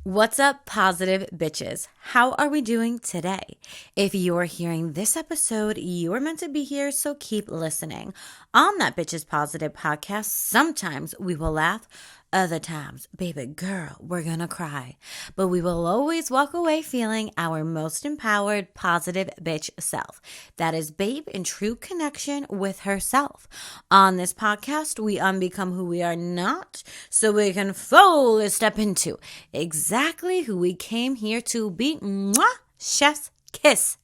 What's up, positive bitches? How are we doing today? If you're hearing this episode, you're meant to be here, so keep listening. On that Bitches Positive podcast, sometimes we will laugh, other times, baby girl, we're gonna cry. But we will always walk away feeling our most empowered, positive bitch self. That is babe in true connection with herself. On this podcast, we unbecome who we are not, so we can fully step into exactly who we came here to be. Mwah! Chef's kiss.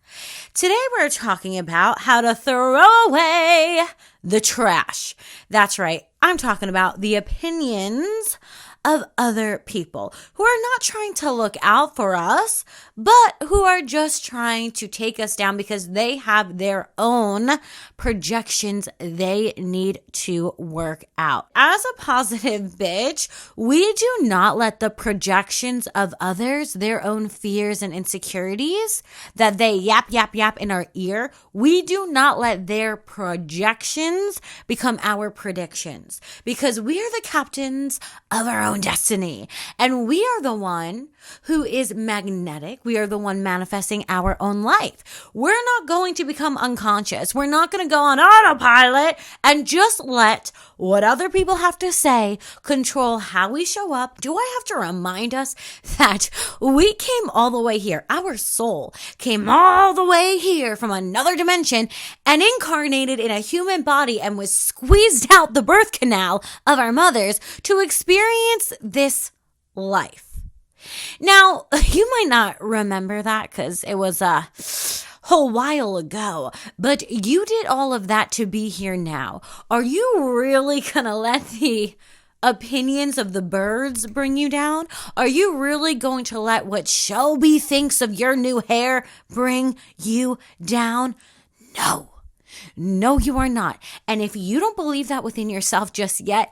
Today we're talking about how to throw away the trash. That's right. I'm talking about the opinions of other people who are not trying to look out for us, but who are just trying to take us down because they have their own projections they need to work out. As a positive bitch, we do not let the projections of others, their own fears and insecurities that they yap in our ear, we do not let their projections become our predictions, because we are the captains of our own destiny. And we are the one who is magnetic. We are the one manifesting our own life. We're not going to become unconscious. We're not going to go on autopilot and just let what other people have to say control how we show up. Do I have to remind us that we came all the way here? Our soul came all the way here from another dimension and incarnated in a human body and was squeezed out the birth canal of our mothers to experience this life. Now, you might not remember that because it was a whole while ago, but you did all of that to be here now. Are you really gonna let the opinions of the birds bring you down? Are you really going to let what Shelby thinks of your new hair bring you down? No, you are not. And if you don't believe that within yourself just yet,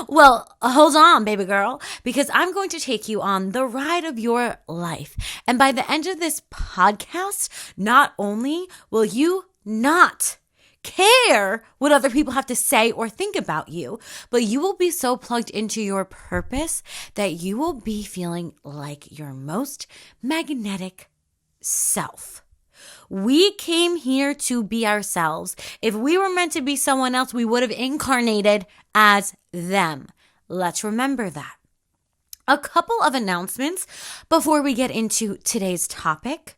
well, hold on, baby girl, because I'm going to take you on the ride of your life. And by the end of this podcast, not only will you not care what other people have to say or think about you, but you will be so plugged into your purpose that you will be feeling like your most magnetic self. We came here to be ourselves. If we were meant to be someone else, we would have incarnated as them. Let's remember that. A couple of announcements before we get into today's topic.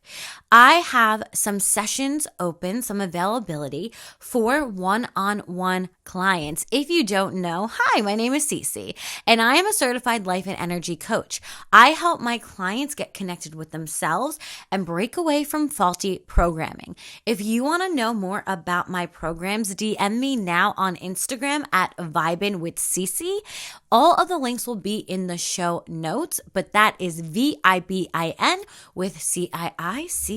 I have some sessions open, some availability for one-on-one clients. If you don't know, hi, my name is Cece, and I am a certified life and energy coach. I help my clients get connected with themselves and break away from faulty programming. If you want to know more about my programs, DM me now on Instagram at Vibin with Cece. All of the links will be in the show notes, but that is VIBIN with CII.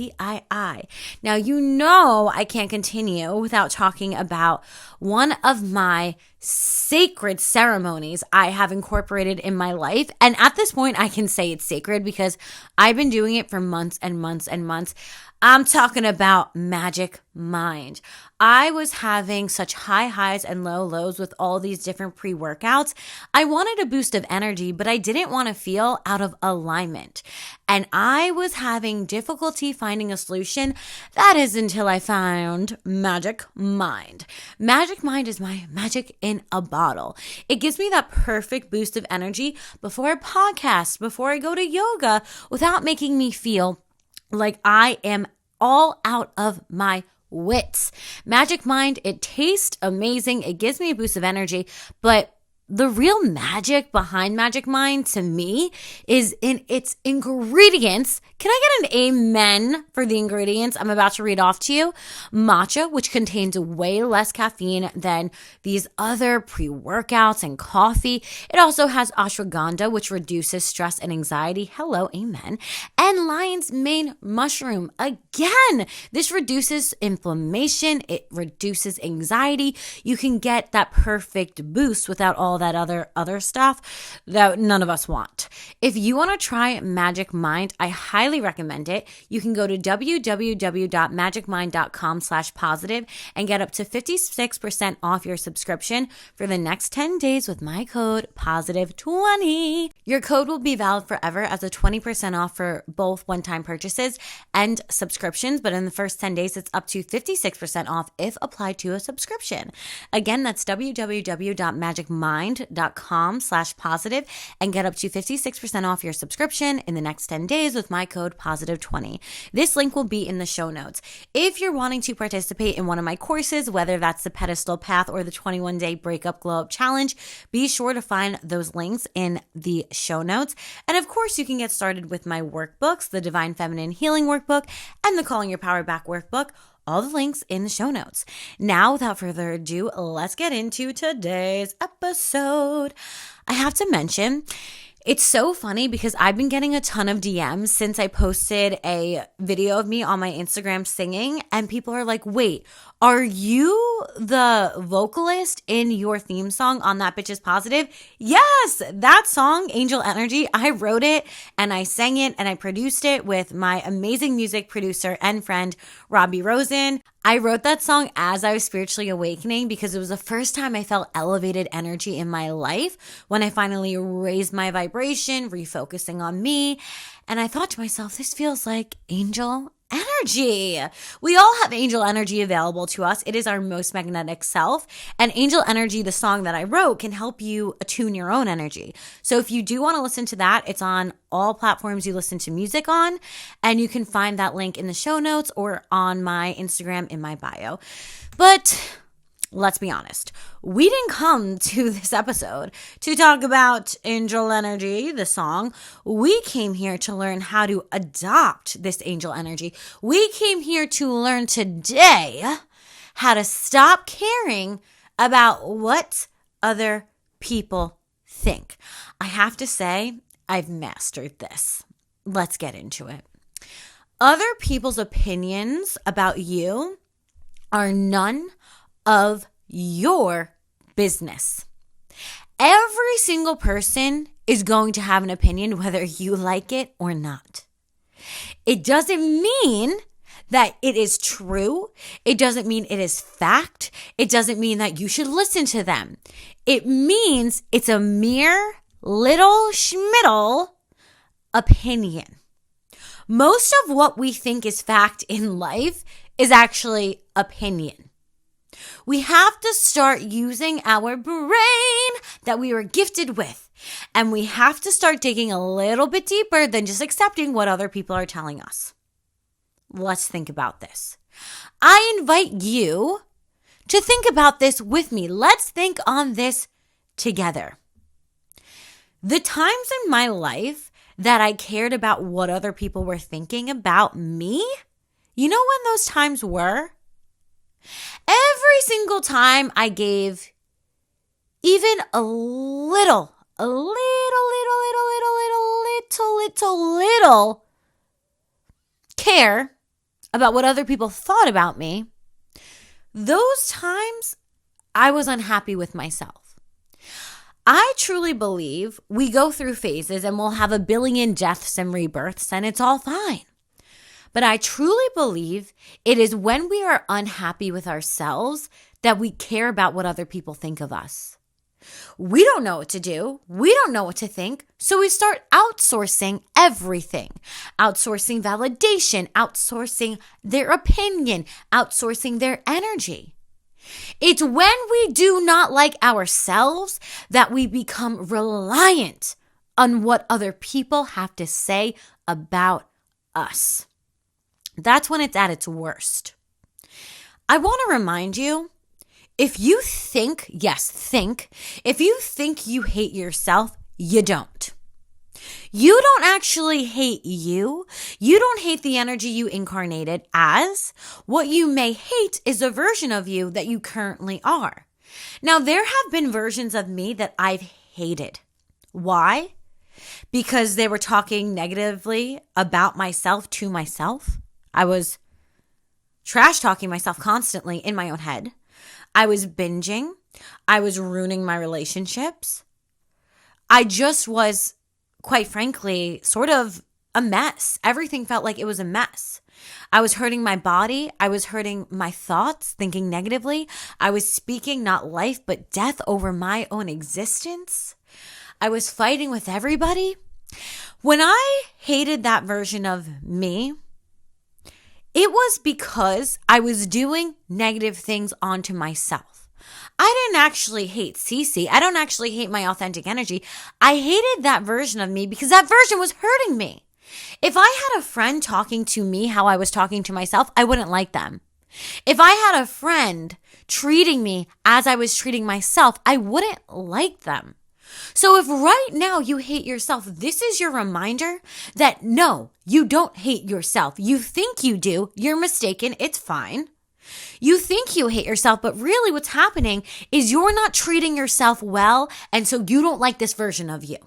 Now, you know I can't continue without talking about one of my sacred ceremonies I have incorporated in my life. And at this point, I can say it's sacred because I've been doing it for months and months and months. I'm talking about Magic Mind. I was having such high highs and low lows with all these different pre-workouts. I wanted a boost of energy, but I didn't want to feel out of alignment. And I was having difficulty finding a solution. That is until I found Magic Mind. Magic Mind is my magic in a bottle. It gives me that perfect boost of energy before a podcast, before I go to yoga, without making me feel like I am all out of my wits. Magic Mind, it tastes amazing. It gives me a boost of energy, but the real magic behind Magic Mind to me is in its ingredients. Can I get an amen for the ingredients I'm about to read off to you? Matcha, which contains way less caffeine than these other pre-workouts and coffee. It also has ashwagandha, which reduces stress and anxiety. Hello, amen. And lion's mane mushroom. Again, this reduces inflammation. It reduces anxiety. You can get that perfect boost without all that other stuff that none of us want. If you want to try Magic Mind, I highly recommend it. You can go to www.magicmind.com/positive and get up to 56% off your subscription for the next 10 days with my code positive20. Your code will be valid forever as a 20% off for both one-time purchases and subscriptions, but in the first 10 days, it's up to 56% off if applied to a subscription. Again, that's www.magicmind.com/positive and get up to 56% off your subscription in the next 10 days with my code positive20. This link will be in the show notes. If you're wanting to participate in one of my courses, whether that's the Pedestal Path or the 21-day Breakup Glow Up Challenge, be sure to find those links in the show notes. And of course, you can get started with my workbooks, the Divine Feminine Healing Workbook and the Calling Your Power Back Workbook. All the links in the show notes. Now, without further ado, let's get into today's episode. I have to mention, it's so funny because I've been getting a ton of DMs since I posted a video of me on my Instagram singing, and people are like, wait, are you the vocalist in your theme song on That Bitch Is Positive? Yes, that song, Angel Energy, I wrote it and I sang it and I produced it with my amazing music producer and friend, Robbie Rosen. I wrote that song as I was spiritually awakening because it was the first time I felt elevated energy in my life when I finally raised my vibration, refocusing on me. And I thought to myself, this feels like angel energy. We all have angel energy available to us. It is our most magnetic self. And Angel Energy, the song that I wrote, can help you attune your own energy. So if you do want to listen to that, it's on all platforms you listen to music on. And you can find that link in the show notes or on my Instagram in my bio. But let's be honest, we didn't come to this episode to talk about Angel Energy, the song. We came here to learn how to adopt this angel energy. We came here to learn today how to stop caring about what other people think. I have to say, I've mastered this. Let's get into it. Other people's opinions about you are none of your business. Every single person is going to have an opinion whether you like it or not. It doesn't mean that it is true. It doesn't mean it is fact. It doesn't mean that you should listen to them. It means it's a mere little schmiddle opinion. Most of what we think is fact in life is actually opinion. We have to start using our brain that we were gifted with. And we have to start digging a little bit deeper than just accepting what other people are telling us. Let's think about this. I invite you to think about this with me. Let's think on this together. The times in my life that I cared about what other people were thinking about me, you know when those times were? Every single time I gave even a little care about what other people thought about me, those times I was unhappy with myself. I truly believe we go through phases and we'll have a billion deaths and rebirths and it's all fine. But I truly believe it is when we are unhappy with ourselves that we care about what other people think of us. We don't know what to do. We don't know what to think. So we start outsourcing everything. Outsourcing validation, outsourcing their opinion, outsourcing their energy. It's when we do not like ourselves that we become reliant on what other people have to say about us. That's when it's at its worst. I want to remind you, if you think you hate yourself, you don't. You don't actually hate you. You don't hate the energy you incarnated as. What you may hate is a version of you that you currently are. Now, there have been versions of me that I've hated. Why? Because they were talking negatively about myself to myself. I was trash talking myself constantly in my own head. I was binging. I was ruining my relationships. I just was, quite frankly, sort of a mess. Everything felt like it was a mess. I was hurting my body. I was hurting my thoughts, thinking negatively. I was speaking not life, but death over my own existence. I was fighting with everybody. When I hated that version of me, it was because I was doing negative things onto myself. I didn't actually hate Cece. I don't actually hate my authentic energy. I hated that version of me because that version was hurting me. If I had a friend talking to me how I was talking to myself, I wouldn't like them. If I had a friend treating me as I was treating myself, I wouldn't like them. So if right now you hate yourself, this is your reminder that no, you don't hate yourself. You think you do. You're mistaken. It's fine. You think you hate yourself, but really what's happening is you're not treating yourself well, and so you don't like this version of you.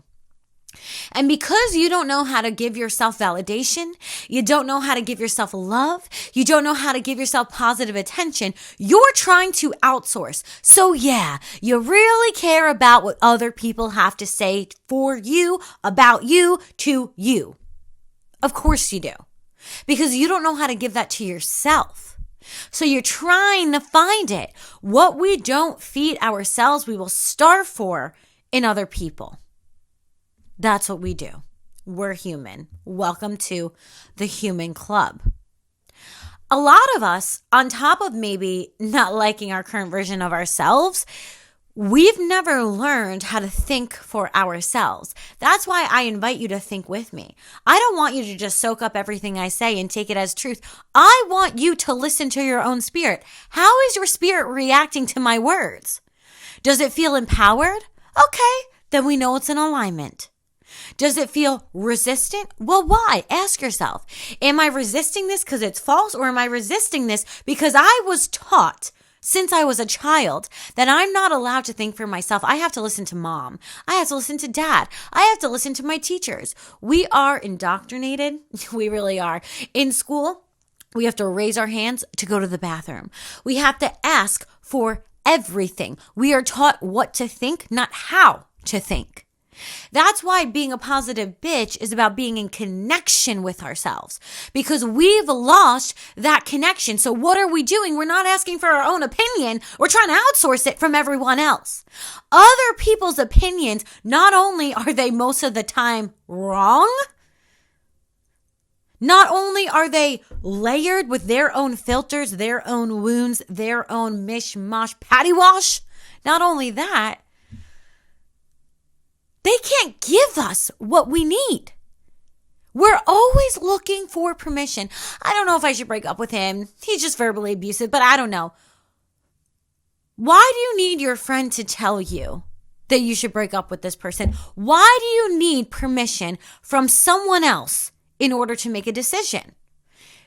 And because you don't know how to give yourself validation, you don't know how to give yourself love, you don't know how to give yourself positive attention, you're trying to outsource. So yeah, you really care about what other people have to say for you, about you, to you. Of course you do. Because you don't know how to give that to yourself. So you're trying to find it. What we don't feed ourselves, we will starve for in other people. That's what we do. We're human. Welcome to the human club. A lot of us, on top of maybe not liking our current version of ourselves, we've never learned how to think for ourselves. That's why I invite you to think with me. I don't want you to just soak up everything I say and take it as truth. I want you to listen to your own spirit. How is your spirit reacting to my words? Does it feel empowered? Okay, then we know it's in alignment. Does it feel resistant? Well, why? Ask yourself, am I resisting this because it's false, or am I resisting this because I was taught since I was a child that I'm not allowed to think for myself? I have to listen to mom. I have to listen to dad. I have to listen to my teachers. We are indoctrinated. We really are. In school, we have to raise our hands to go to the bathroom. We have to ask for everything. We are taught what to think, not how to think. That's why being a positive bitch is about being in connection with ourselves, because we've lost that connection. So what are we doing? We're not asking for our own opinion. We're trying to outsource it from everyone else. Other people's opinions, not only are they most of the time wrong, not only are they layered with their own filters, their own wounds, their own mishmash, patty wash, not only that, they can't give us what we need. We're always looking for permission. I don't know if I should break up with him. He's just verbally abusive, but I don't know. Why do you need your friend to tell you that you should break up with this person? Why do you need permission from someone else in order to make a decision?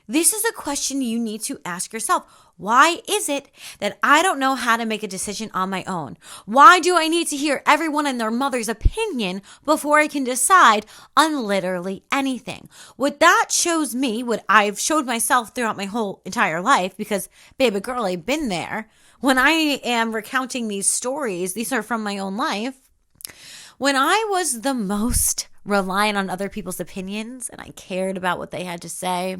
This is a question you need to ask yourself. Why is it that I don't know how to make a decision on my own? Why do I need to hear everyone and their mother's opinion before I can decide on literally anything? What that shows me, what I've showed myself throughout my whole entire life, because baby girl, I've been there. When I am recounting these stories, these are from my own life. When I was the most reliant on other people's opinions and I cared about what they had to say,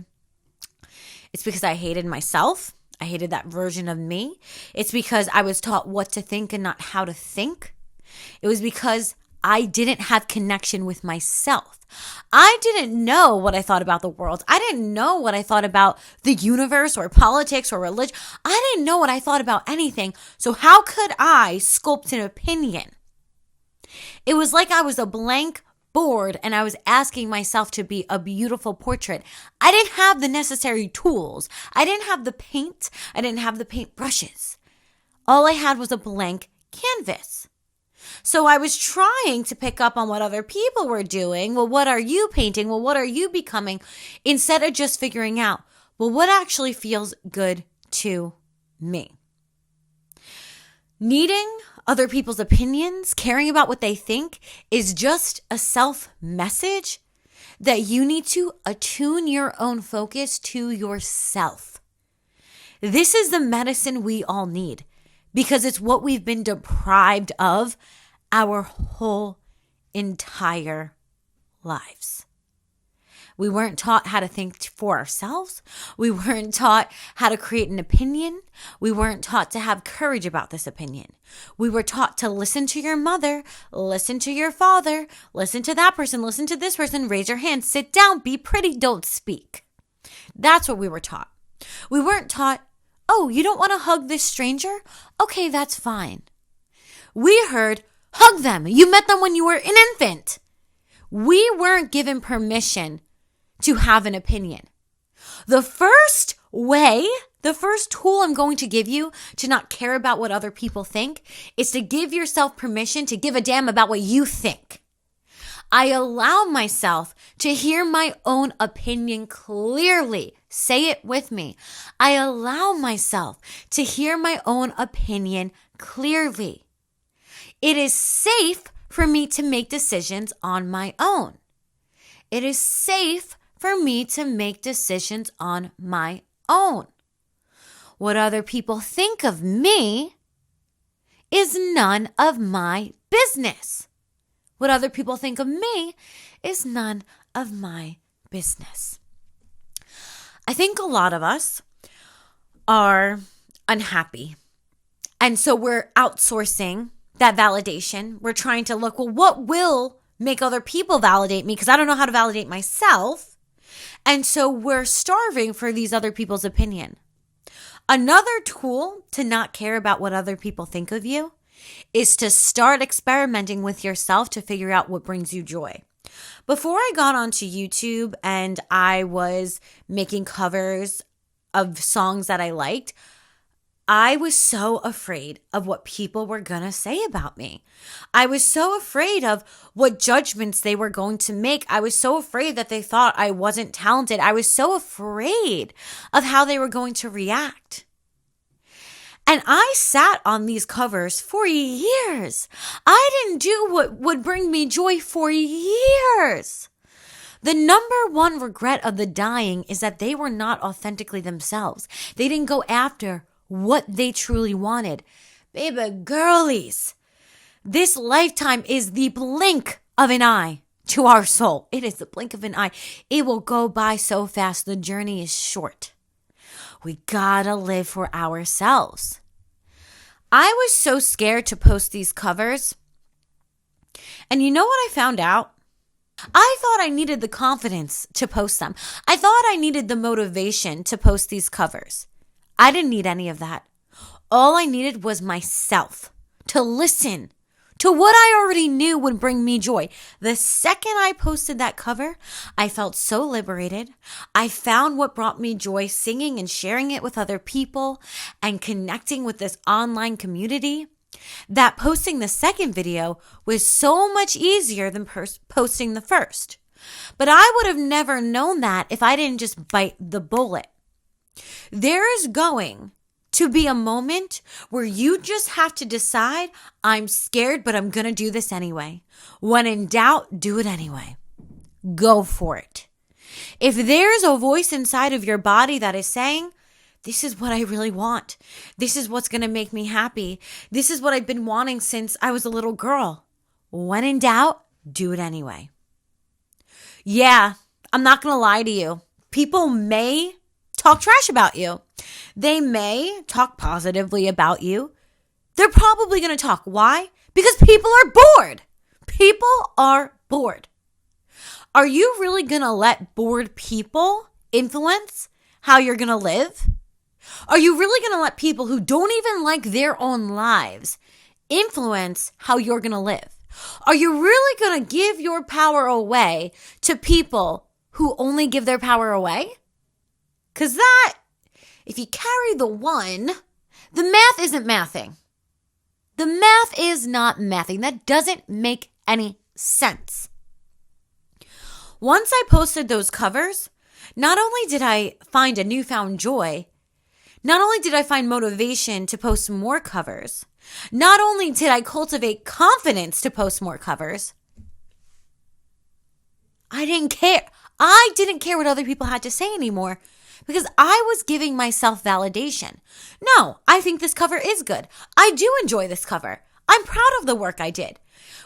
it's because I hated myself. I hated that version of me. It's because I was taught what to think and not how to think. It was because I didn't have connection with myself. I didn't know what I thought about the world. I didn't know what I thought about the universe or politics or religion. I didn't know what I thought about anything. So how could I sculpt an opinion? It was like I was a blank bored and I was asking myself to be a beautiful portrait. I didn't have the necessary tools. I didn't have the paint. I didn't have the paint brushes. All I had was a blank canvas. So I was trying to pick up on what other people were doing. Well, what are you painting? Well, what are you becoming? Instead of just figuring out, well, what actually feels good to me? Needing other people's opinions, caring about what they think, is just a self-message that you need to attune your own focus to yourself. This is the medicine we all need. because it's what we've been deprived of our whole entire lives. We weren't taught how to think for ourselves. We weren't taught how to create an opinion. We weren't taught to have courage about this opinion. We were taught to listen to your mother, listen to your father, listen to that person, listen to this person, raise your hand, sit down, be pretty, don't speak. That's what we were taught. We weren't taught, oh, you don't want to hug this stranger? Okay, that's fine. We heard, hug them. You met them when you were an infant. We weren't given permission to have an opinion. The first tool I'm going to give you to not care about what other people think is to give yourself permission to give a damn about what you think. I allow myself to hear my own opinion clearly. Say it with me. I allow myself to hear my own opinion clearly. It is safe for me to make decisions on my own. It is safe for me to make decisions on my own. What other people think of me is none of my business. What other people think of me is none of my business. I think a lot of us are unhappy. And so we're outsourcing that validation. We're trying to look, well, what will make other people validate me? Because I don't know how to validate myself. And so we're starving for these other people's opinion. Another tool to not care about what other people think of you is to start experimenting with yourself to figure out what brings you joy. Before I got onto YouTube and I was making covers of songs that I liked, I was so afraid of what people were going to say about me. I was so afraid of what judgments they were going to make. I was so afraid that they thought I wasn't talented. I was so afraid of how they were going to react. And I sat on these covers for years. I didn't do what would bring me joy for years. The number one regret of the dying is that they were not authentically themselves. They didn't go after what they truly wanted. Baby girlies, this lifetime is the blink of an eye to our soul. It is the blink of an eye. It will go by so fast. The journey is short. We gotta live for ourselves. I was so scared to post these covers. And you know what I found out? I thought I needed the confidence to post them. I thought I needed the motivation to post these covers. I didn't need any of that. All I needed was myself to listen to what I already knew would bring me joy. The second I posted that cover, I felt so liberated. I found what brought me joy, singing and sharing it with other people and connecting with this online community, that posting the second video was so much easier than posting the first. But I would have never known that if I didn't just bite the bullet. There is going to be a moment where you just have to decide, I'm scared, but I'm going to do this anyway. When in doubt, do it anyway. Go for it. If there's a voice inside of your body that is saying, this is what I really want. This is what's going to make me happy. This is what I've been wanting since I was a little girl. When in doubt, do it anyway. Yeah, I'm not going to lie to you. People may talk trash about you. They may talk positively about you. They're probably going to talk. Why? Because people are bored. People are bored. Are you really going to let bored people influence how you're going to live? Are you really going to let people who don't even like their own lives influence how you're going to live? Are you really going to give your power away to people who only give their power away? Because that, if you carry the one, the math isn't mathing. The math is not mathing. That doesn't make any sense. Once I posted those covers, not only did I find a newfound joy, not only did I find motivation to post more covers, not only did I cultivate confidence to post more covers, I didn't care. I didn't care what other people had to say anymore because I was giving myself validation. No, I think this cover is good. I do enjoy this cover. I'm proud of the work I did.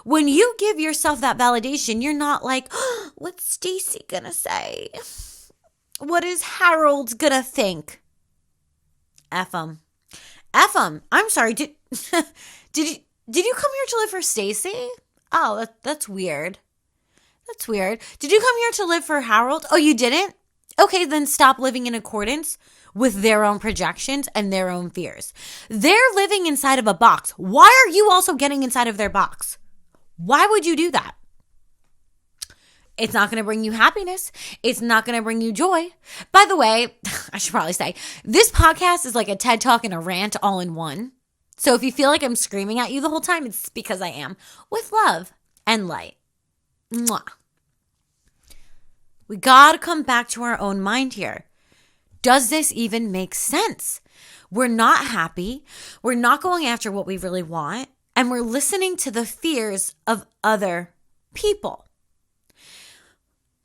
When you give yourself that validation, you're not like, oh, what's Stacy gonna say? What is Harold gonna think? F 'em. F 'em. I'm sorry. Did you come here to live for Stacy? Oh, that's weird. That's weird. Did you come here to live for Harold? Oh, you didn't? Okay, then stop living in accordance with their own projections and their own fears. They're living inside of a box. Why are you also getting inside of their box? Why would you do that? It's not going to bring you happiness. It's not going to bring you joy. By the way, I should probably say, this podcast is like a TED Talk and a rant all in one. So if you feel like I'm screaming at you the whole time, it's because I am, with love and light. Mwah. We got to come back to our own mind here. Does this even make sense? We're not happy. We're not going after what we really want. And we're listening to the fears of other people.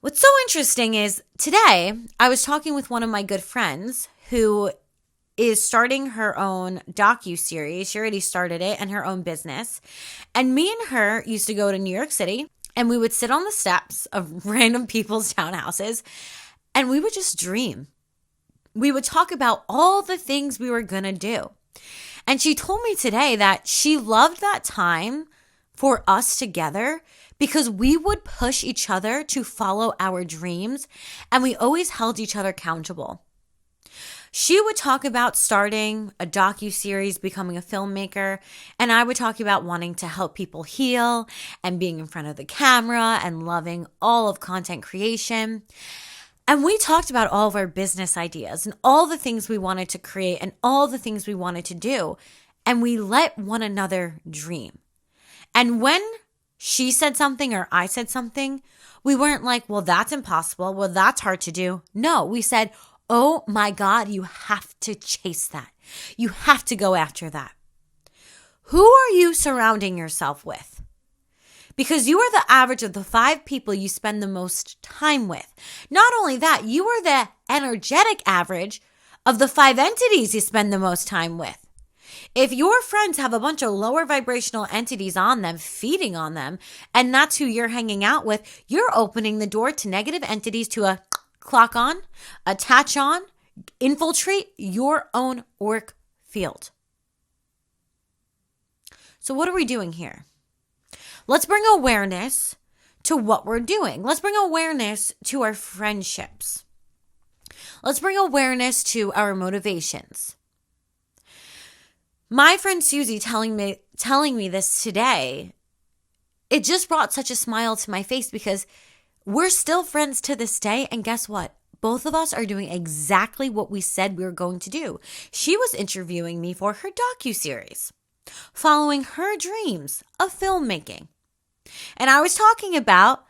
What's so interesting is today I was talking with one of my good friends who is starting her own docuseries. She already started it and her own business. And me and her used to go to New York City and we would sit on the steps of random people's townhouses and we would just dream. We would talk about all the things we were going to do. And she told me today that she loved that time for us together because we would push each other to follow our dreams and we always held each other accountable. She would talk about starting a docuseries, becoming a filmmaker, and I would talk about wanting to help people heal and being in front of the camera and loving all of content creation. And we talked about all of our business ideas and all the things we wanted to create and all the things we wanted to do. And we let one another dream. And when she said something or I said something, we weren't like, well, that's impossible. Well, that's hard to do. No, we said, oh my God, you have to chase that. You have to go after that. Who are you surrounding yourself with? Because you are the average of the 5 people you spend the most time with. Not only that, you are the energetic average of the 5 entities you spend the most time with. If your friends have a bunch of lower vibrational entities on them, feeding on them, and that's who you're hanging out with, you're opening the door to negative entities to clock on, attach on, infiltrate your own work field. So what are we doing here? Let's bring awareness to what we're doing. Let's bring awareness to our friendships. Let's bring awareness to our motivations. My friend Susie telling me this today, it just brought such a smile to my face because we're still friends to this day. And guess what? Both of us are doing exactly what we said we were going to do. She was interviewing me for her docuseries, following her dreams of filmmaking. And I was talking about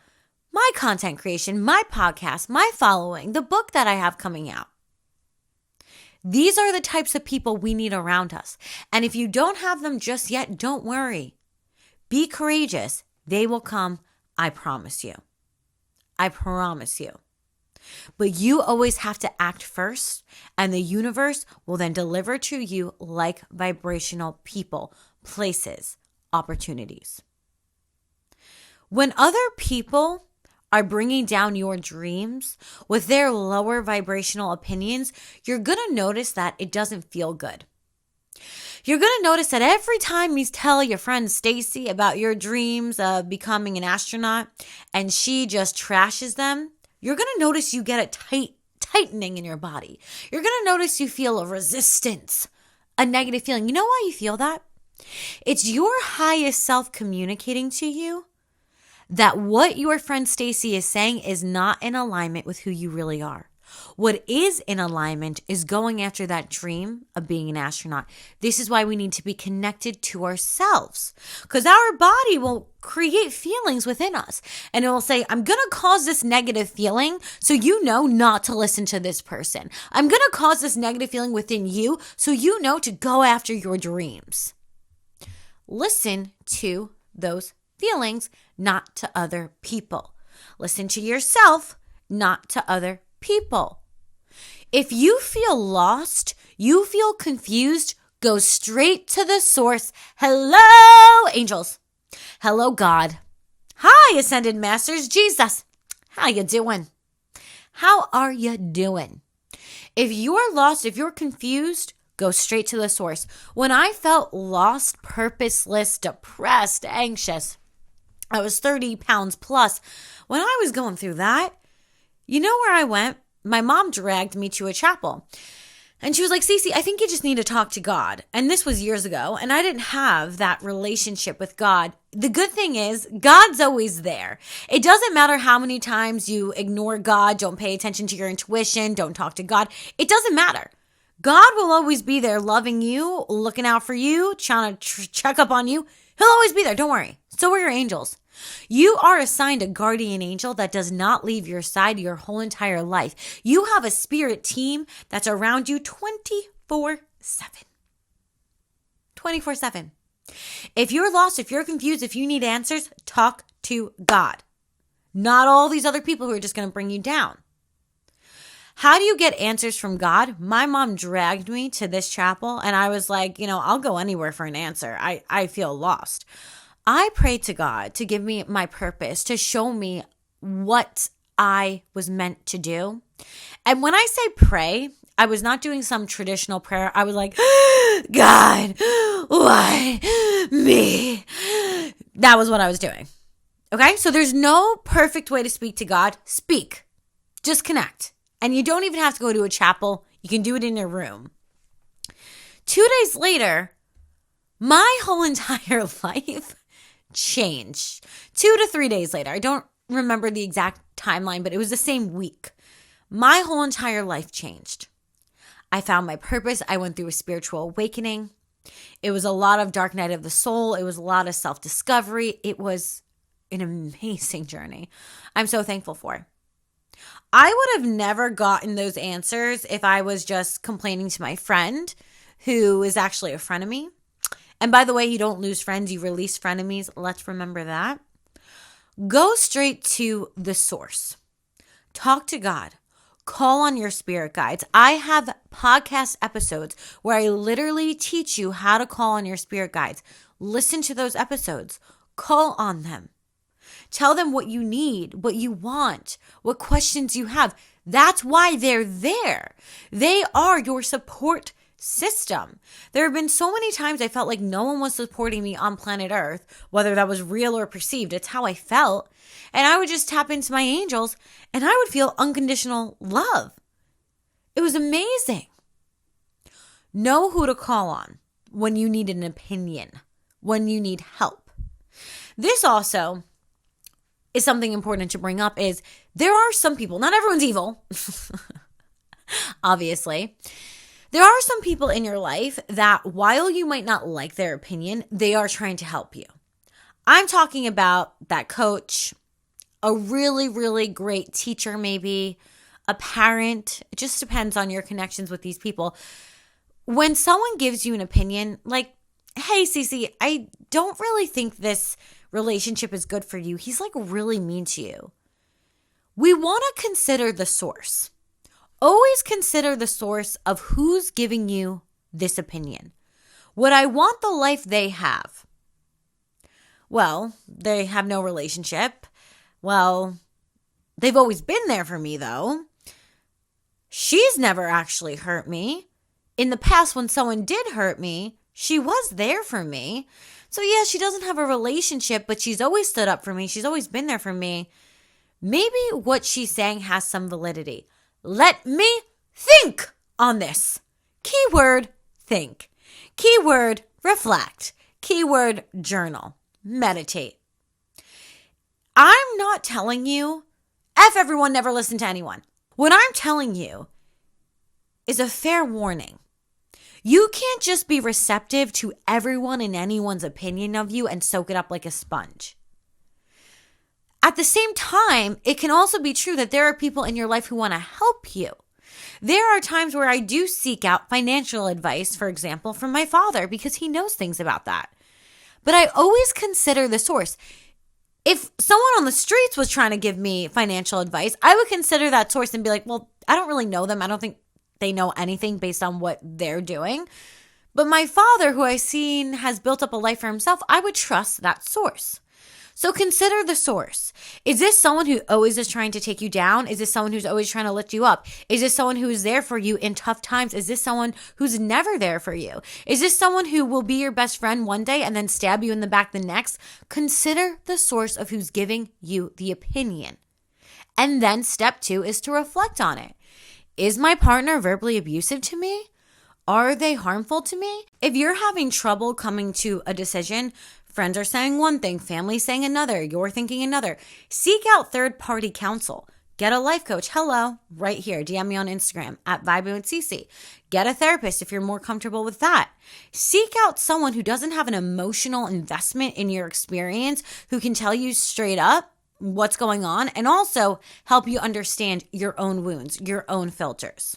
my content creation, my podcast, my following, the book that I have coming out. These are the types of people we need around us. And if you don't have them just yet, don't worry. Be courageous. They will come. I promise you. I promise you. But you always have to act first, and the universe will then deliver to you like vibrational people, places, opportunities. When other people are bringing down your dreams with their lower vibrational opinions, you're going to notice that it doesn't feel good. You're going to notice that every time you tell your friend Stacy about your dreams of becoming an astronaut and she just trashes them, you're going to notice you get a tightening in your body. You're going to notice you feel a resistance, a negative feeling. You know why you feel that? It's your highest self communicating to you that what your friend Stacy is saying is not in alignment with who you really are. What is in alignment is going after that dream of being an astronaut. This is why we need to be connected to ourselves, because our body will create feelings within us and it will say, I'm going to cause this negative feeling so you know not to listen to this person. I'm going to cause this negative feeling within you so you know to go after your dreams. Listen to those feelings, not to other people. Listen to yourself, not to other people. If you feel lost, you feel confused, go straight to the source. Hello, angels. Hello, God. Hi, Ascended Masters. Jesus. How you doing? How are you doing? If you're lost, if you're confused, go straight to the source. When I felt lost, purposeless, depressed, anxious, I was 30 pounds plus. When I was going through that, you know where I went? My mom dragged me to a chapel. And she was like, Cece, I think you just need to talk to God. And this was years ago. And I didn't have that relationship with God. The good thing is, God's always there. It doesn't matter how many times you ignore God, don't pay attention to your intuition, don't talk to God. It doesn't matter. God will always be there loving you, looking out for you, trying to check up on you. He'll always be there. Don't worry. So are your angels. You are assigned a guardian angel that does not leave your side your whole entire life. You have a spirit team that's around you 24/7. 24/7. If you're lost, if you're confused, if you need answers, talk to God. Not all these other people who are just going to bring you down. How do you get answers from God? My mom dragged me to this chapel and I was like, I'll go anywhere for an answer. I feel lost. I prayed to God to give me my purpose, to show me what I was meant to do. And when I say pray, I was not doing some traditional prayer. I was like, God, why me? That was what I was doing. Okay? So there's no perfect way to speak to God. Speak. Just connect. And you don't even have to go to a chapel. You can do it in your room. 2 days later, my whole entire life changed. 2 to 3 days later. I don't remember the exact timeline, but it was the same week. My whole entire life changed. I found my purpose. I went through a spiritual awakening. It was a lot of dark night of the soul. It was a lot of self-discovery. It was an amazing journey. I'm so thankful for. I would have never gotten those answers if I was just complaining to my friend, who is actually a frenemy. And by the way, you don't lose friends, you release frenemies. Let's remember that. Go straight to the source. Talk to God. Call on your spirit guides. I have podcast episodes where I literally teach you how to call on your spirit guides. Listen to those episodes. Call on them. Tell them what you need, what you want, what questions you have. That's why they're there. They are your support system. There have been so many times I felt like no one was supporting me on planet Earth, whether that was real or perceived. It's how I felt. And I would just tap into my angels and I would feel unconditional love. It was amazing. Know who to call on when you need an opinion, when you need help. This also is something important to bring up is there are some people, not everyone's evil, obviously. There are some people in your life that while you might not like their opinion, they are trying to help you. I'm talking about that coach, a really, really great teacher maybe, a parent. It just depends on your connections with these people. When someone gives you an opinion, like, hey, Cece, I don't really think this relationship is good for you. He's like really mean to you. We want to consider the source. Always consider the source of who's giving you this opinion. Would I want the life they have? Well, they have no relationship. Well, they've always been there for me though. She's never actually hurt me. In the past, when someone did hurt me, she was there for me. So yeah, she doesn't have a relationship, but she's always stood up for me. She's always been there for me. Maybe what she's saying has some validity. Let me think on this. Keyword, think. Keyword, reflect. Keyword, journal. Meditate. I'm not telling you, F everyone, never listen to anyone. What I'm telling you is a fair warning. You can't just be receptive to everyone and anyone's opinion of you and soak it up like a sponge. At the same time, it can also be true that there are people in your life who want to help you. There are times where I do seek out financial advice, for example, from my father because he knows things about that. But I always consider the source. If someone on the streets was trying to give me financial advice, I would consider that source and be like, well, I don't really know them. I don't think they know anything based on what they're doing. But my father, who I've seen has built up a life for himself, I would trust that source. So consider the source. Is this someone who always is trying to take you down? Is this someone who's always trying to lift you up? Is this someone who is there for you in tough times? Is this someone who's never there for you? Is this someone who will be your best friend one day and then stab you in the back the next? Consider the source of who's giving you the opinion. And then step 2 is to reflect on it. Is my partner verbally abusive to me? Are they harmful to me? If you're having trouble coming to a decision, friends are saying one thing, family saying another, you're thinking another, seek out third-party counsel. Get a life coach. Hello, right here. DM me on Instagram at @vibingwithcc. Get a therapist if you're more comfortable with that. Seek out someone who doesn't have an emotional investment in your experience, who can tell you straight up what's going on and also help you understand your own wounds, your own filters.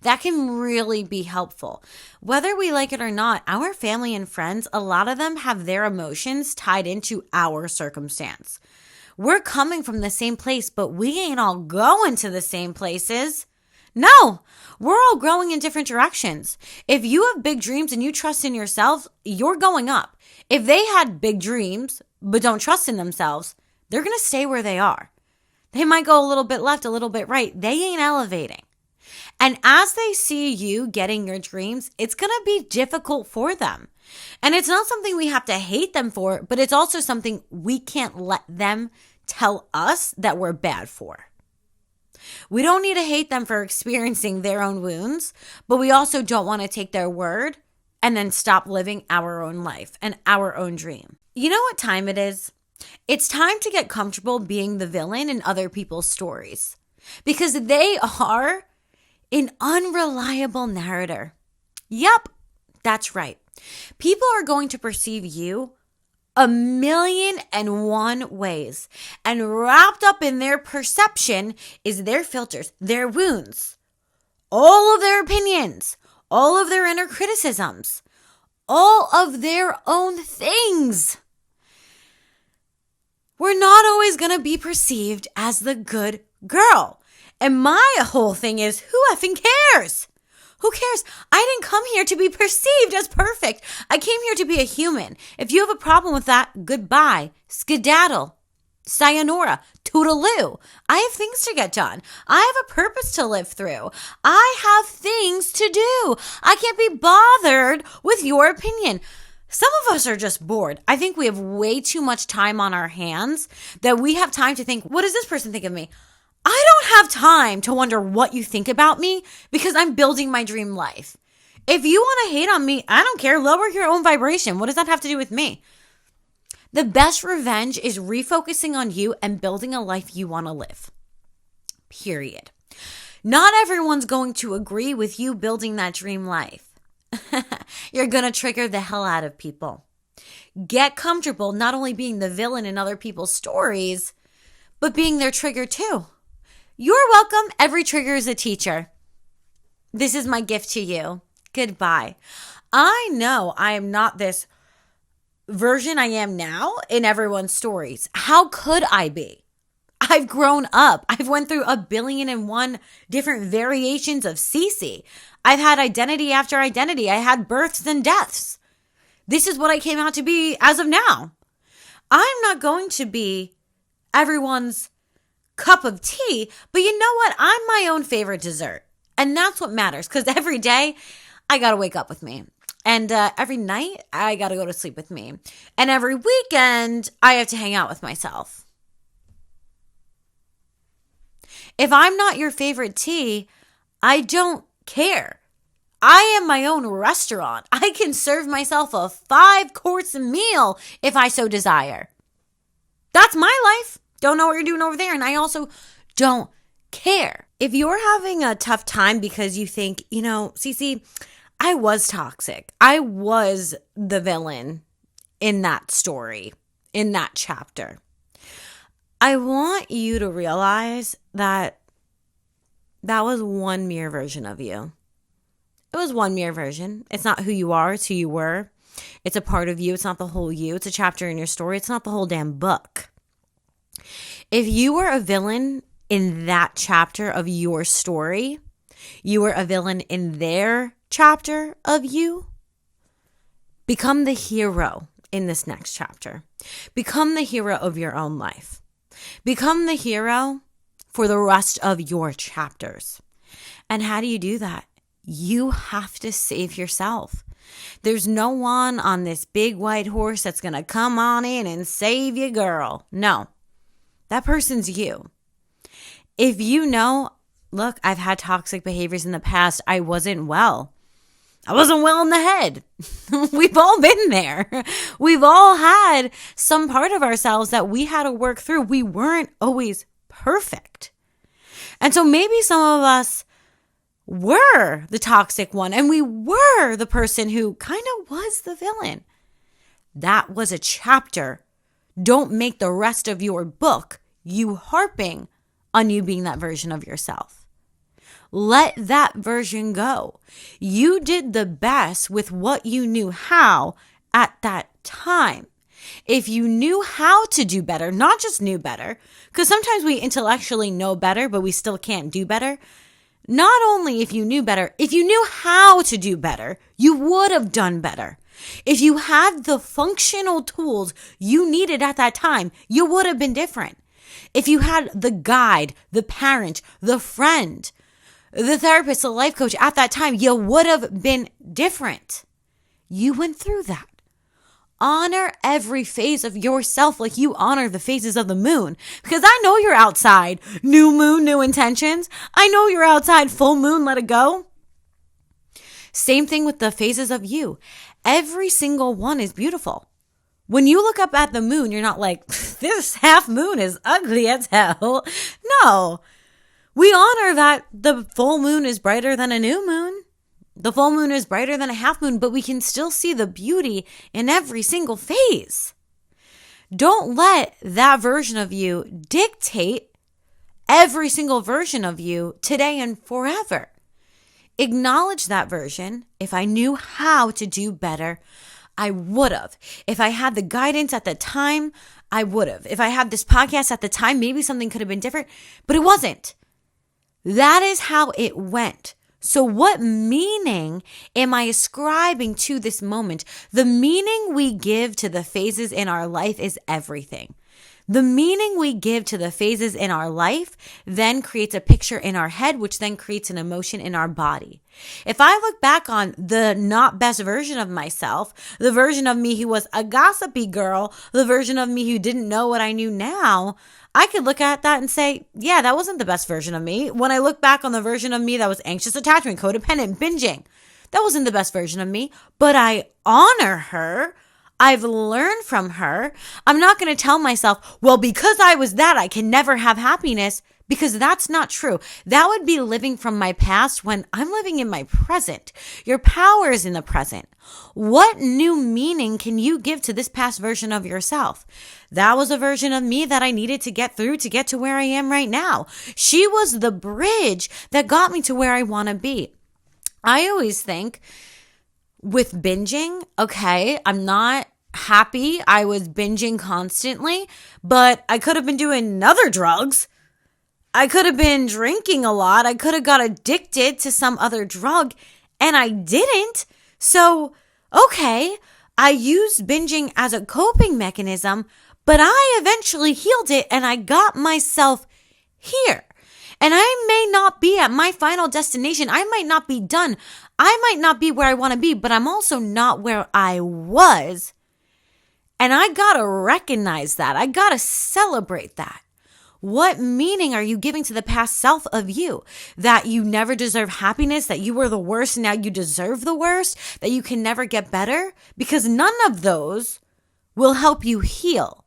That can really be helpful. Whether we like it or not, our family and friends, a lot of them have their emotions tied into our circumstance. We're coming from the same place, but we ain't all going to the same places. No, we're all growing in different directions. If you have big dreams and you trust in yourself, you're going up. If they had big dreams but don't trust in themselves, they're going to stay where they are. They might go a little bit left, a little bit right. They ain't elevating. And as they see you getting your dreams, it's going to be difficult for them. And it's not something we have to hate them for, but it's also something we can't let them tell us that we're bad for. We don't need to hate them for experiencing their own wounds, but we also don't want to take their word and then stop living our own life and our own dream. You know what time it is? It's time to get comfortable being the villain in other people's stories, because they are an unreliable narrator. Yep, that's right. People are going to perceive you 1,000,001 ways, and wrapped up in their perception is their filters, their wounds, all of their opinions, all of their inner criticisms, all of their own things. We're not always going to be perceived as the good girl. And my whole thing is, who effing cares? Who cares? I didn't come here to be perceived as perfect. I came here to be a human. If you have a problem with that, goodbye, skedaddle, sayonara, toodaloo. I have things to get done. I have a purpose to live through. I have things to do. I can't be bothered with your opinion. Some of us are just bored. I think we have way too much time on our hands that we have time to think, what does this person think of me? I don't have time to wonder what you think about me because I'm building my dream life. If you want to hate on me, I don't care. Lower your own vibration. What does that have to do with me? The best revenge is refocusing on you and building a life you want to live. Period. Not everyone's going to agree with you building that dream life. You're going to trigger the hell out of people. Get comfortable not only being the villain in other people's stories, but being their trigger too. You're welcome. Every trigger is a teacher. This is my gift to you. Goodbye. I know I am not this version I am now in everyone's stories. How could I be? I've grown up. I've went through 1,000,001 different variations of Cece. I've had identity after identity. I had births and deaths. This is what I came out to be as of now. I'm not going to be everyone's cup of tea, but you know what? I'm my own favorite dessert. And that's what matters, because every day I got to wake up with me. And every night I got to go to sleep with me. And every weekend I have to hang out with myself. If I'm not your favorite tea, I don't care. I am my own restaurant. I can serve myself a 5-course meal if I so desire. That's my life. Don't know what you're doing over there. And I also don't care. If you're having a tough time because you think, Cece, I was toxic. I was the villain in that story, in that chapter. I want you to realize that was one mere version of you. It was one mere version. It's not who you are. It's who you were. It's a part of you. It's not the whole you. It's a chapter in your story. It's not the whole damn book. If you were a villain in that chapter of your story, You were a villain in their chapter of you. Become the hero in this next chapter. Become the hero of your own life. Become the hero for the rest of your chapters. And how do you do that? You have to save yourself. There's no one on this big white horse that's going to come on in and save you, girl. No, that person's you. If you know, look, I've had toxic behaviors in the past. I wasn't well in the head. We've all been there. We've all had some part of ourselves that we had to work through. We weren't always perfect. And so maybe some of us were the toxic one and we were the person who kind of was the villain. That was a chapter. Don't make the rest of your book you harping on you being that version of yourself. Let that version go. You did the best with what you knew how at that time. If you knew how to do better, not just knew better, because sometimes we intellectually know better, but we still can't do better. Not only if you knew better, if you knew how to do better, you would have done better. If you had the functional tools you needed at that time, you would have been different. If you had the guide, the parent, the friend, the therapist, the life coach at that time, you would have been different. You went through that. Honor every phase of yourself like you honor the phases of the moon. Because I know you're outside. New moon, new intentions. I know you're outside. Full moon, let it go. Same thing with the phases of you. Every single one is beautiful. When you look up at the moon, you're not like, this half moon is ugly as hell. No. We honor that the full moon is brighter than a new moon. The full moon is brighter than a half moon, but we can still see the beauty in every single phase. Don't let that version of you dictate every single version of you today and forever. Acknowledge that version. If I knew how to do better, I would have. If I had the guidance at the time, I would have. If I had this podcast at the time, maybe something could have been different, but it wasn't. That is how it went. So what meaning am I ascribing to this moment? The meaning we give to the phases in our life is everything. The meaning we give to the phases in our life then creates a picture in our head, which then creates an emotion in our body. If I look back on the not best version of myself, the version of me who was a gossipy girl, the version of me who didn't know what I knew now, I could look at that and say, yeah, that wasn't the best version of me. When I look back on the version of me that was anxious attachment, codependent, binging, that wasn't the best version of me, but I honor her. I've learned from her. I'm not going to tell myself, well, because I was that, I can never have happiness, because that's not true. That would be living from my past when I'm living in my present. Your power is in the present. What new meaning can you give to this past version of yourself? That was a version of me that I needed to get through to get to where I am right now. She was the bridge that got me to where I want to be. I always think with binging, okay, I'm not happy I was binging constantly, but I could have been doing other drugs. I could have been drinking a lot. I could have got addicted to some other drug, and I didn't. So, okay, I used binging as a coping mechanism, but I eventually healed it and I got myself here. And I may not be at my final destination. I might not be done. I might not be where I want to be, but I'm also not where I was. And I got to recognize that. I got to celebrate that. What meaning are you giving to the past self of you? That you never deserve happiness, that you were the worst and now you deserve the worst, that you can never get better? Because none of those will help you heal.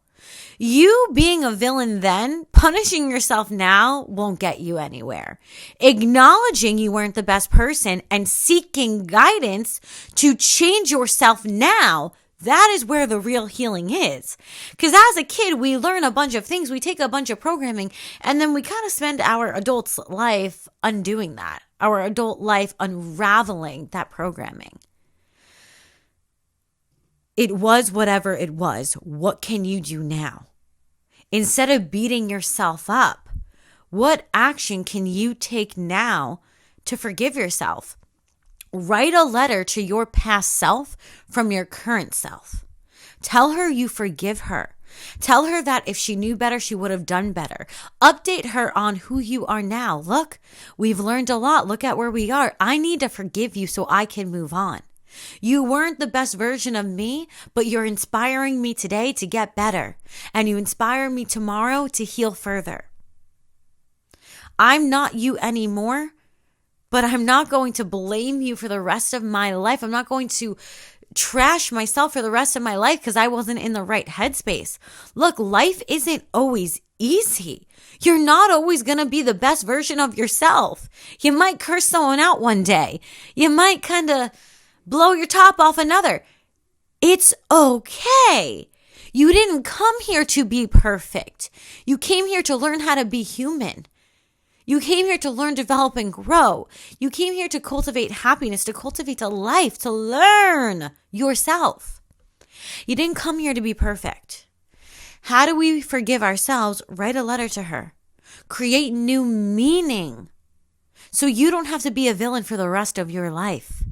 You being a villain then, punishing yourself now won't get you anywhere. Acknowledging you weren't the best person and seeking guidance to change yourself now, that is where the real healing is. Because as a kid, we learn a bunch of things. We take a bunch of programming, and then we kind of spend our adult life undoing that, our adult life unraveling that programming. It was whatever it was. What can you do now? Instead of beating yourself up, what action can you take now to forgive yourself. Write a letter to your past self from your current self. Tell her you forgive her. Tell her that if she knew better, she would have done better. Update her on who you are now. Look, we've learned a lot. Look at where we are. I need to forgive you so I can move on. You weren't the best version of me, but you're inspiring me today to get better. And you inspire me tomorrow to heal further. I'm not you anymore, but I'm not going to blame you for the rest of my life. I'm not going to trash myself for the rest of my life because I wasn't in the right headspace. Look, life isn't always easy. You're not always going to be the best version of yourself. You might curse someone out one day. You might kind of blow your top off another. It's okay. You didn't come here to be perfect. You came here to learn how to be human. You came here to learn, develop, and grow. You came here to cultivate happiness, to cultivate a life, to learn yourself. You didn't come here to be perfect. How do we forgive ourselves? Write a letter to her. Create new meaning so you don't have to be a villain for the rest of your life.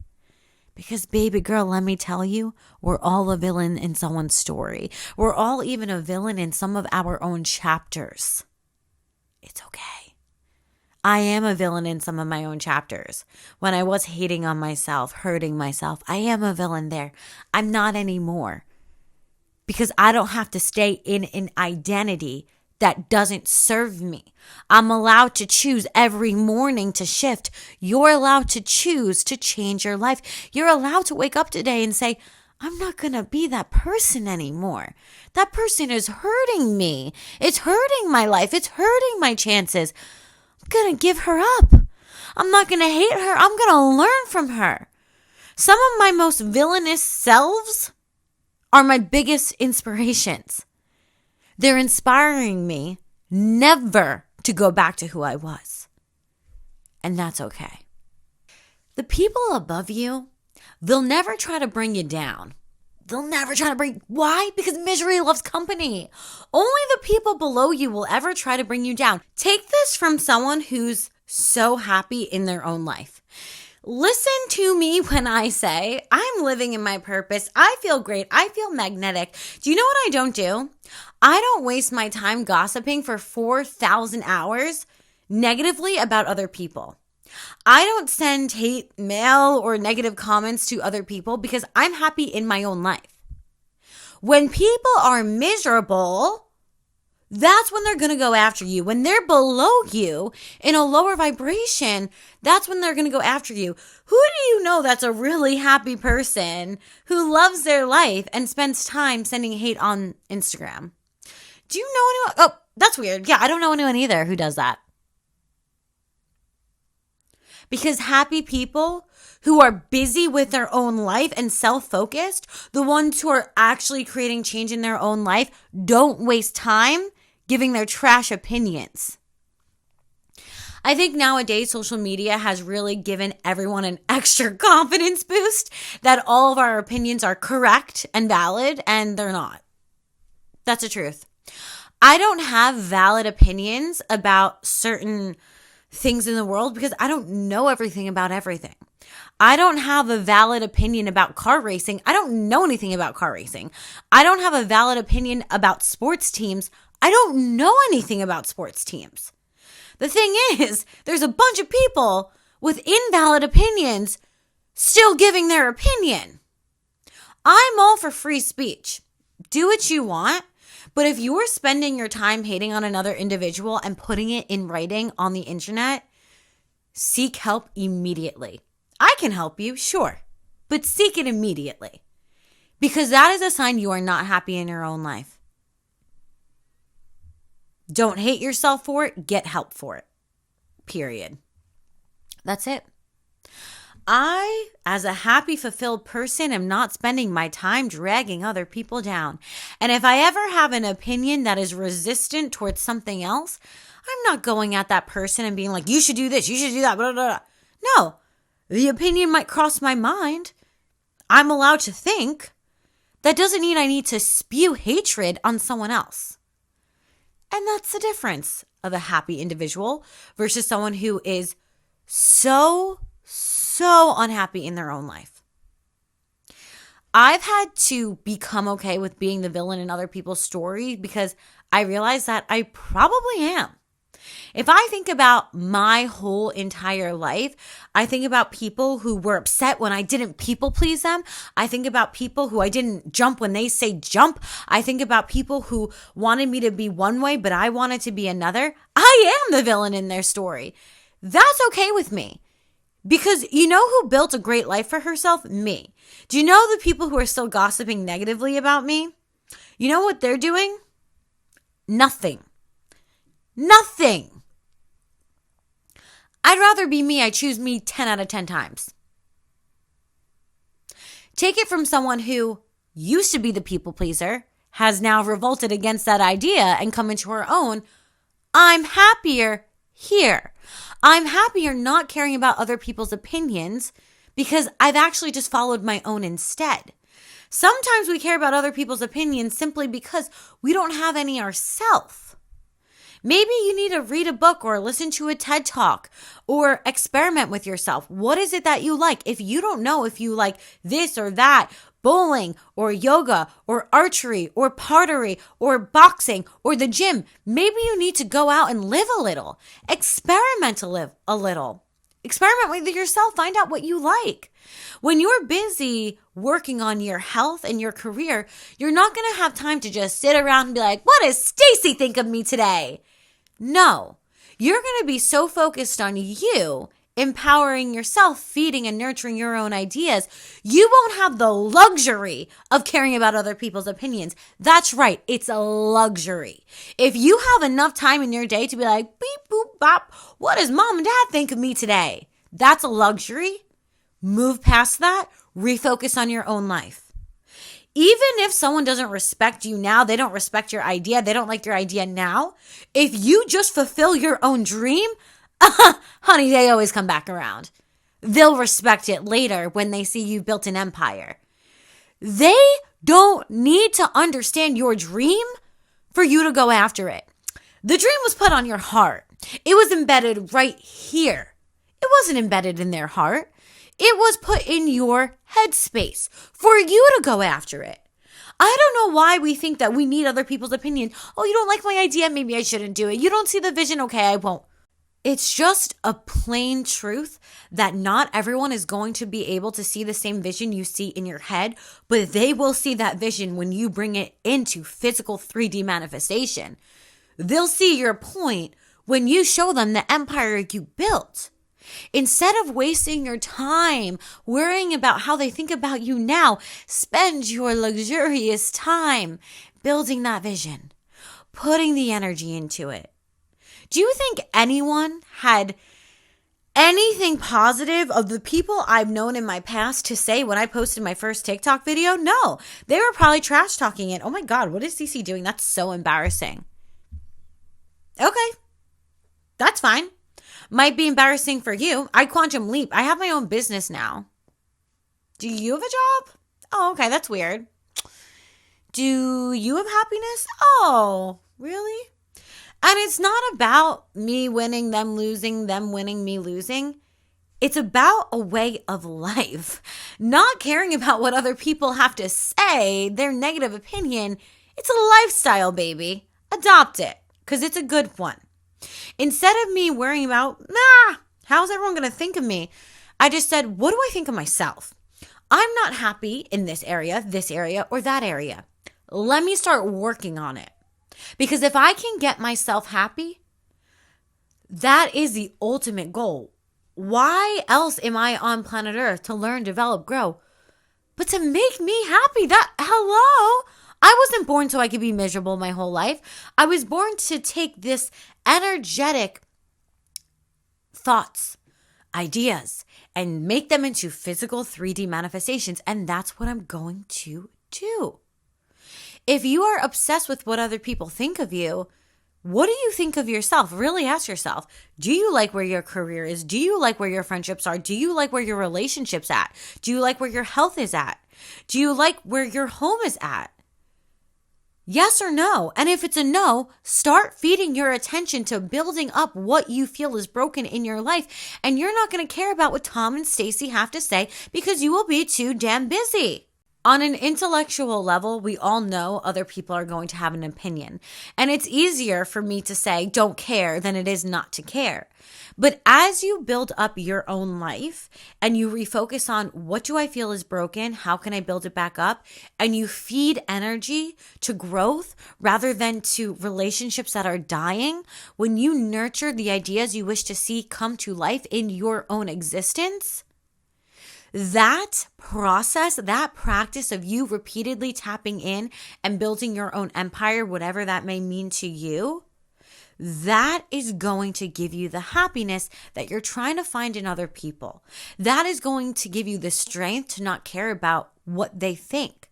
Because baby girl, let me tell you, we're all a villain in someone's story. We're all even a villain in some of our own chapters. It's okay. I am a villain in some of my own chapters. When I was hating on myself, hurting myself, I am a villain there. I'm not anymore. Because I don't have to stay in an identity that doesn't serve me. I'm allowed to choose every morning to shift. You're allowed to choose to change your life. You're allowed to wake up today and say, I'm not going to be that person anymore. That person is hurting me. It's hurting my life. It's hurting my chances. I'm going to give her up. I'm not going to hate her. I'm going to learn from her. Some of my most villainous selves are my biggest inspirations. They're inspiring me never to go back to who I was. And that's okay. The people above you, they'll never try to bring you down. Why? Because misery loves company. Only the people below you will ever try to bring you down. Take this from someone who's so happy in their own life. Listen to me when I say, I'm living in my purpose. I feel great. I feel magnetic. Do you know what I don't do? I don't waste my time gossiping for 4,000 hours negatively about other people. I don't send hate mail or negative comments to other people because I'm happy in my own life. When people are miserable, that's when they're going to go after you. When they're below you in a lower vibration, that's when they're going to go after you. Who do you know that's a really happy person who loves their life and spends time sending hate on Instagram? Do you know anyone? Oh, that's weird. Yeah, I don't know anyone either who does that. Because happy people who are busy with their own life and self-focused, the ones who are actually creating change in their own life, don't waste time giving their trash opinions. I think nowadays social media has really given everyone an extra confidence boost that all of our opinions are correct and valid, and they're not. That's the truth. I don't have valid opinions about certain things in the world because I don't know everything about everything. I don't have a valid opinion about car racing. I don't know anything about car racing. I don't have a valid opinion about sports teams. I don't know anything about sports teams. The thing is, there's a bunch of people with invalid opinions still giving their opinion. I'm all for free speech. Do what you want. But if you're spending your time hating on another individual and putting it in writing on the internet, seek help immediately. I can help you, sure, but seek it immediately. Because that is a sign you are not happy in your own life. Don't hate yourself for it, get help for it. Period. That's it. I, as a happy, fulfilled person, am not spending my time dragging other people down. And if I ever have an opinion that is resistant towards something else, I'm not going at that person and being like, you should do this, you should do that, blah, blah, blah. No, the opinion might cross my mind. I'm allowed to think. That doesn't mean I need to spew hatred on someone else. And that's the difference of a happy individual versus someone who is so unhappy in their own life. I've had to become okay with being the villain in other people's story because I realize that I probably am. If I think about my whole entire life, I think about people who were upset when I didn't people please them. I think about people who I didn't jump when they say jump. I think about people who wanted me to be one way, but I wanted to be another. I am the villain in their story. That's okay with me. Because you know who built a great life for herself? Me. Do you know the people who are still gossiping negatively about me? You know what they're doing? Nothing. I'd rather be me. I choose me 10 out of 10 times. Take it from someone who used to be the people pleaser, has now revolted against that idea and come into her own. I'm happier here. I'm happier not caring about other people's opinions because I've actually just followed my own instead. Sometimes we care about other people's opinions simply because we don't have any ourselves. Maybe you need to read a book or listen to a TED Talk or experiment with yourself. What is it that you like? If you don't know if you like this or that, bowling or yoga or archery or pottery or boxing or the gym, maybe you need to go out and live a little. Experiment a little. Experiment with yourself. Find out what you like. When you're busy working on your health and your career, you're not going to have time to just sit around and be like, what does Stacy think of me today? No, you're going to be so focused on you, empowering yourself, feeding and nurturing your own ideas. You won't have the luxury of caring about other people's opinions. That's right. It's a luxury. If you have enough time in your day to be like, beep, boop, bop, what does mom and dad think of me today? That's a luxury. Move past that. Refocus on your own life. Even if someone doesn't respect you now, they don't respect your idea, they don't like your idea now, if you just fulfill your own dream, honey, they always come back around. They'll respect it later when they see you've built an empire. They don't need to understand your dream for you to go after it. The dream was put on your heart. It was embedded right here. It wasn't embedded in their heart. It was put in your headspace for you to go after it. I don't know why we think that we need other people's opinion. Oh, you don't like my idea? Maybe I shouldn't do it. You don't see the vision? Okay, I won't. It's just a plain truth that not everyone is going to be able to see the same vision you see in your head, but they will see that vision when you bring it into physical 3D manifestation. They'll see your point when you show them the empire you built. Instead of wasting your time worrying about how they think about you now, spend your luxurious time building that vision, putting the energy into it. Do you think anyone had anything positive of the people I've known in my past to say when I posted my first TikTok video? No, they were probably trash talking it. Oh my God, what is Cece doing? That's so embarrassing. Okay, that's fine. Might be embarrassing for you. I quantum leap. I have my own business now. Do you have a job? Oh, okay, that's weird. Do you have happiness? Oh, really? And it's not about me winning, them losing, them winning, me losing. It's about a way of life. Not caring about what other people have to say, their negative opinion. It's a lifestyle, baby. Adopt it, because it's a good one. Instead of me worrying about, how's everyone going to think of me? I just said, what do I think of myself? I'm not happy in this area, or that area. Let me start working on it. Because if I can get myself happy, that is the ultimate goal. Why else am I on planet Earth? To learn, develop, grow. But to make me happy, hello? I wasn't born so I could be miserable my whole life. I was born to take this energetic thoughts, ideas, and make them into physical 3D manifestations. And that's what I'm going to do. If you are obsessed with what other people think of you, what do you think of yourself? Really ask yourself, do you like where your career is? Do you like where your friendships are? Do you like where your relationship's at? Do you like where your health is at? Do you like where your home is at? Yes or no? And if it's a no, start feeding your attention to building up what you feel is broken in your life. And you're not going to care about what Tom and Stacy have to say because you will be too damn busy. On an intellectual level, we all know other people are going to have an opinion. And it's easier for me to say, don't care, than it is not to care. But as you build up your own life and you refocus on what do I feel is broken? How can I build it back up? And you feed energy to growth rather than to relationships that are dying. When you nurture the ideas you wish to see come to life in your own existence, that process, that practice of you repeatedly tapping in and building your own empire, whatever that may mean to you, that is going to give you the happiness that you're trying to find in other people. That is going to give you the strength to not care about what they think.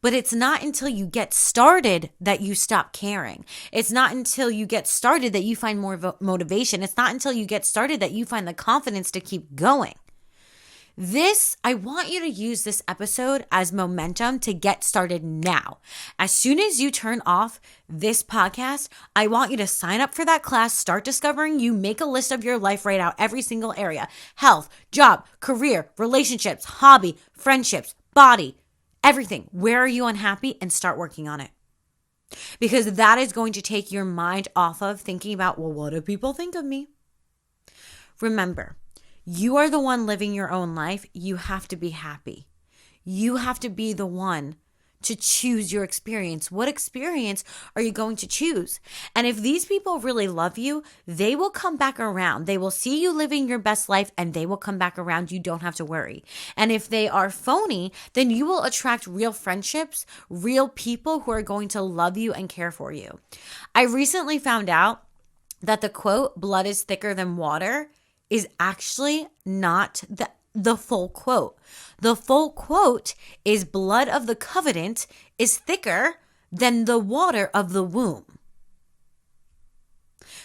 But it's not until you get started that you stop caring. It's not until you get started that you find more motivation. It's not until you get started that you find the confidence to keep going. I want you to use this episode as momentum to get started now. As soon as you turn off this podcast, I want you to sign up for that class, start discovering you, make a list of your life, write out every single area: health, job, career, relationships, hobby, friendships, body, everything. Where are you unhappy? And start working on it. Because that is going to take your mind off of thinking about, well, what do people think of me? Remember, you are the one living your own life. You have to be happy. You have to be the one to choose your experience. What experience are you going to choose? And if these people really love you, they will come back around. They will see you living your best life and they will come back around. You don't have to worry. And if they are phony, then you will attract real friendships, real people who are going to love you and care for you. I recently found out that the quote, "blood is thicker than water," is actually not the full quote. The full quote is blood of the covenant is thicker than the water of the womb.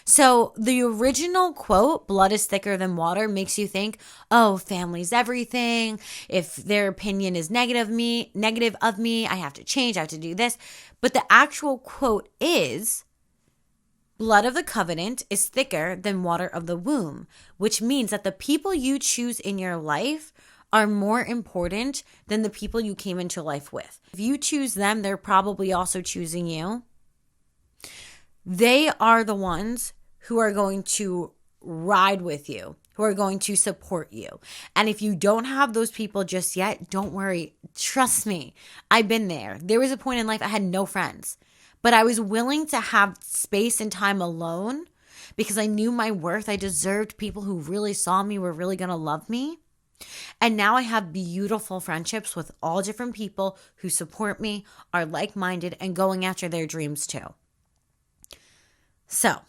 So the original quote, blood is thicker than water, makes you think, oh, family's everything. If their opinion is negative of me, I have to change, I have to do this. But the actual quote is, blood of the covenant is thicker than water of the womb, which means that the people you choose in your life are more important than the people you came into life with. If you choose them, they're probably also choosing you. They are the ones who are going to ride with you, who are going to support you. And if you don't have those people just yet, don't worry. Trust me, I've been there. There was a point in life I had no friends. But I was willing to have space and time alone because I knew my worth. I deserved people who really saw me, were really going to love me. And now I have beautiful friendships with all different people who support me, are like-minded, and going after their dreams too. So,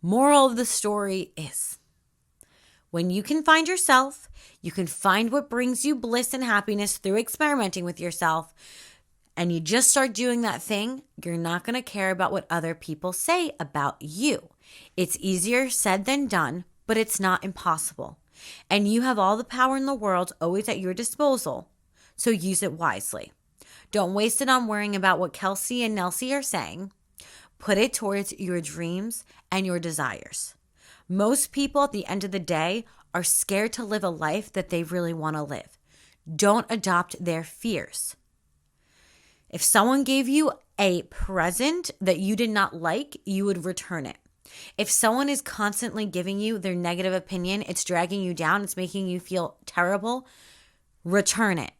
moral of the story is, when you can find yourself, you can find what brings you bliss and happiness through experimenting with yourself, and you just start doing that thing, you're not going to care about what other people say about you. It's easier said than done, but it's not impossible. And you have all the power in the world always at your disposal, so use it wisely. Don't waste it on worrying about what Kelsey and Nelsie are saying. Put it towards your dreams and your desires. Most people at the end of the day are scared to live a life that they really want to live. Don't adopt their fears. If someone gave you a present that you did not like, you would return it. If someone is constantly giving you their negative opinion, it's dragging you down, it's making you feel terrible, return it.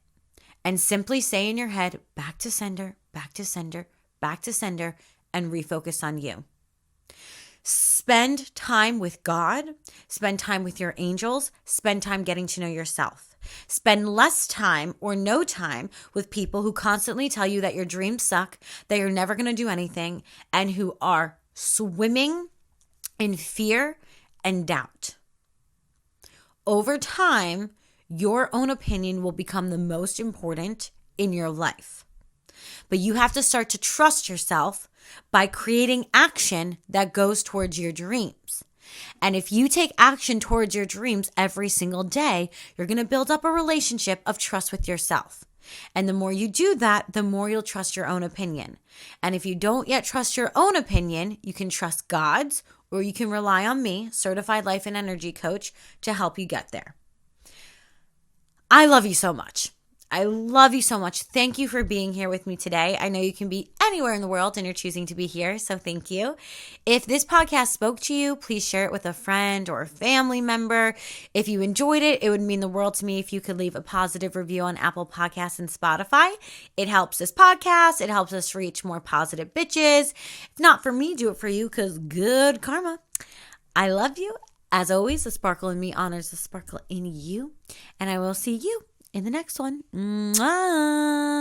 And simply say in your head, back to sender, back to sender, back to sender, and refocus on you. Spend time with God, spend time with your angels, spend time getting to know yourself. Spend less time or no time with people who constantly tell you that your dreams suck, that you're never going to do anything, and who are swimming in fear and doubt. Over time, your own opinion will become the most important in your life. But you have to start to trust yourself by creating action that goes towards your dreams. And if you take action towards your dreams every single day, you're going to build up a relationship of trust with yourself. And the more you do that, the more you'll trust your own opinion. And if you don't yet trust your own opinion, you can trust God's, or you can rely on me, certified life and energy coach, to help you get there. I love you so much. I love you so much. Thank you for being here with me today. I know you can be anywhere in the world and you're choosing to be here, so thank you. If this podcast spoke to you, please share it with a friend or a family member. If you enjoyed it, it would mean the world to me if you could leave a positive review on Apple Podcasts and Spotify. It helps this podcast. It helps us reach more positive bitches. If not for me, do it for you, because good karma. I love you. As always, the sparkle in me honors the sparkle in you, and I will see you in the next one. Mwah!